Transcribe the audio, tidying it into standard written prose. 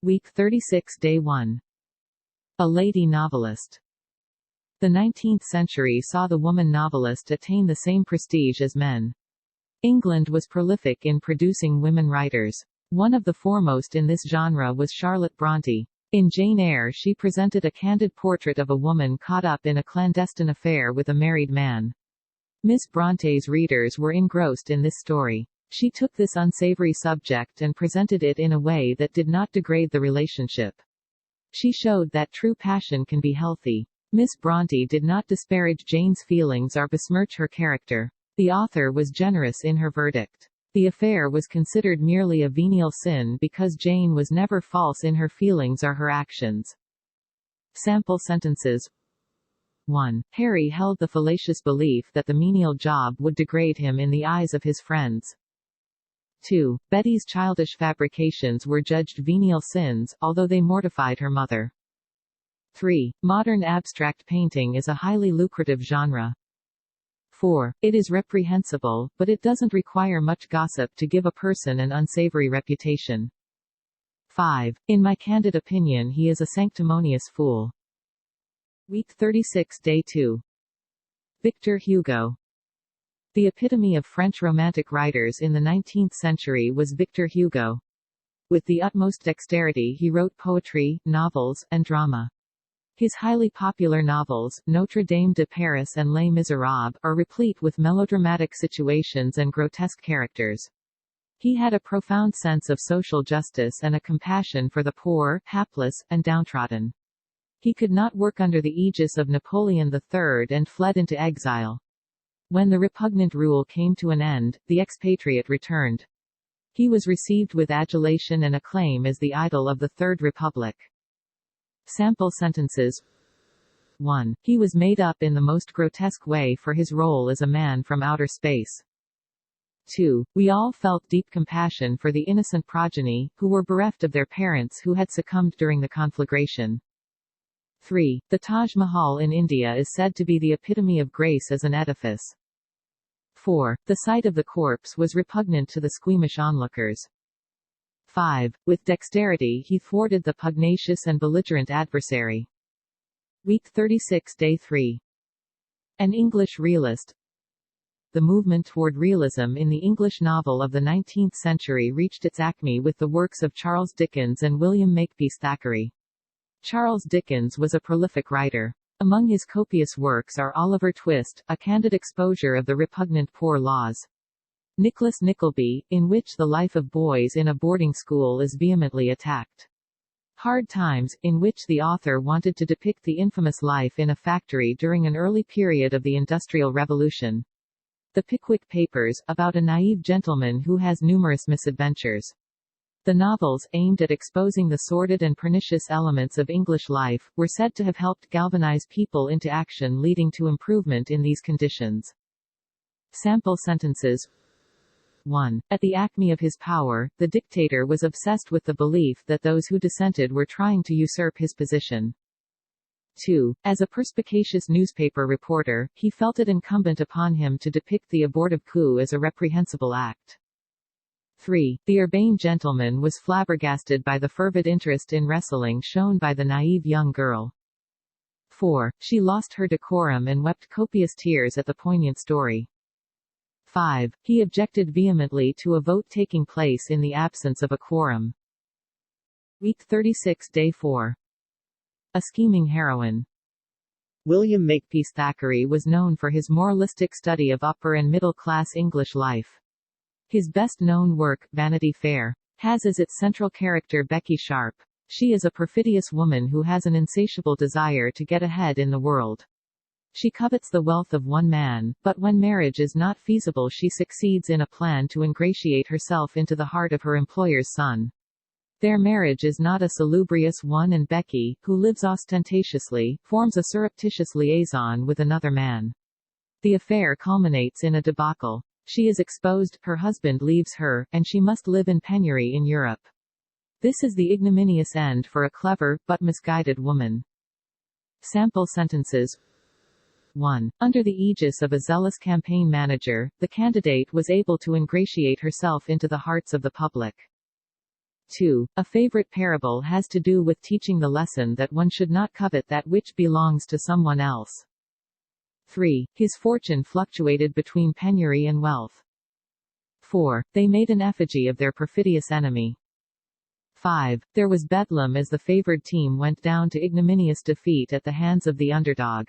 Week 36 Day 1. A lady novelist. The 19th century saw the woman novelist attain the same prestige as men. England was prolific in producing women writers. One of the foremost in this genre was Charlotte Brontë. In Jane Eyre she presented a candid portrait of a woman caught up in a clandestine affair with a married man. Miss Bronte's readers were engrossed in this story. She took this unsavory subject and presented it in a way that did not degrade the relationship. She showed that true passion can be healthy. Miss Brontë did not disparage Jane's feelings or besmirch her character. The author was generous in her verdict. The affair was considered merely a venial sin because Jane was never false in her feelings or her actions. Sample sentences. 1. Harry held the fallacious belief that the menial job would degrade him in the eyes of his friends. 2. Betty's childish fabrications were judged venial sins, although they mortified her mother. 3. Modern abstract painting is a highly lucrative genre. 4. It is reprehensible, but it doesn't require much gossip to give a person an unsavory reputation. 5. In my candid opinion he is a sanctimonious fool. Week 36 Day 2. Victor Hugo. The epitome of French Romantic writers in the 19th century was Victor Hugo. With the utmost dexterity he wrote poetry, novels, and drama. His highly popular novels, Notre Dame de Paris and Les Miserables, are replete with melodramatic situations and grotesque characters. He had a profound sense of social justice and a compassion for the poor, hapless, and downtrodden. He could not work under the aegis of Napoleon III and fled into exile. When the repugnant rule came to an end, the expatriate returned. He was received with adulation and acclaim as the idol of the Third Republic. Sample sentences. 1. He was made up in the most grotesque way for his role as a man from outer space. 2. We all felt deep compassion for the innocent progeny, who were bereft of their parents who had succumbed during the conflagration. 3. The Taj Mahal in India is said to be the epitome of grace as an edifice. 4. The sight of the corpse was repugnant to the squeamish onlookers. 5. With dexterity he thwarted the pugnacious and belligerent adversary. Week 36 Day 3. An English realist. The movement toward realism in the English novel of the 19th century reached its acme with the works of Charles Dickens and William Makepeace Thackeray. Charles Dickens was a prolific writer. Among his copious works are Oliver Twist, a candid exposure of the repugnant poor laws. Nicholas Nickleby, in which the life of boys in a boarding school is vehemently attacked. Hard Times, in which the author wanted to depict the infamous life in a factory during an early period of the Industrial Revolution. The Pickwick Papers, about a naive gentleman who has numerous misadventures. The novels, aimed at exposing the sordid and pernicious elements of English life, were said to have helped galvanize people into action leading to improvement in these conditions. Sample sentences. 1. At the acme of his power, the dictator was obsessed with the belief that those who dissented were trying to usurp his position. 2. As a perspicacious newspaper reporter, he felt it incumbent upon him to depict the abortive coup as a reprehensible act. 3. The urbane gentleman was flabbergasted by the fervid interest in wrestling shown by the naive young girl. 4. She lost her decorum and wept copious tears at the poignant story. 5. He objected vehemently to a vote taking place in the absence of a quorum. Week 36 Day 4. A scheming heroine. William Makepeace Thackeray was known for his moralistic study of upper and middle-class English life. His best-known work, Vanity Fair, has as its central character Becky Sharp. She is a perfidious woman who has an insatiable desire to get ahead in the world. She covets the wealth of one man, but when marriage is not feasible she succeeds in a plan to ingratiate herself into the heart of her employer's son. Their marriage is not a salubrious one and Becky, who lives ostentatiously, forms a surreptitious liaison with another man. The affair culminates in a debacle. She is exposed, her husband leaves her, and she must live in penury in Europe. This is the ignominious end for a clever, but misguided woman. Sample sentences. 1. Under the aegis of a zealous campaign manager, the candidate was able to ingratiate herself into the hearts of the public. 2. A favorite parable has to do with teaching the lesson that one should not covet that which belongs to someone else. 3. His fortune fluctuated between penury and wealth. 4. They made an effigy of their perfidious enemy. 5. There was bedlam as the favored team went down to ignominious defeat at the hands of the underdog.